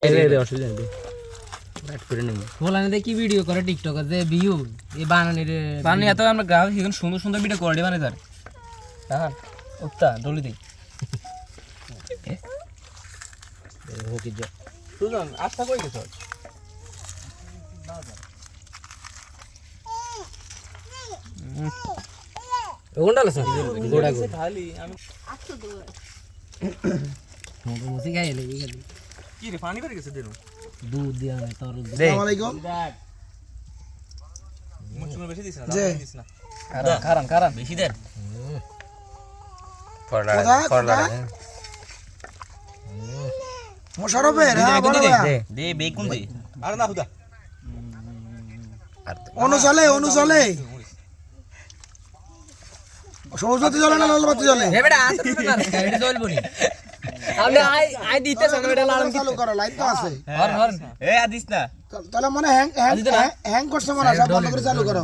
অসুবিধা নেই ব্যাট করে নেব বলানে দেখি ভিডিও করে টিকটকে যে ভিউ এই বানানির পানি এত আমরা গ্রাহক এখন সুন্দর সুন্দর ভিডিও করে বানাই তার হ্যাঁ উত্তা ডলি দেই হোকি যা সুজন আস্থা কই গেছ ওগুনটা আছে গোড়া গোড়া খালি আমি মুসি খাই এলে কি রে পানি করে গেছে দেরু দুধ দিয়া না তরল আসসালামু আলাইকুম মুচুমে বেশি দিছ না জি। দিছ না কারণ কারণ বেশি দেন মোশারফের হ্যাঁ বলো ভাইয়া দে বেকুন দে আর না হুদা অনুচলে সবুজ বাতি জ্বলে না লাল বাতি জ্বলে এ বেটা আসতে না এটা জ্বলবো নি আমি আই দিতে সামনে বেটা লাল চালু করো লাইট তো আছে হর হর এ আদিস না তাহলে মানে হ্যাং করছে মনে হয় সব বন্ধ করে চালু করো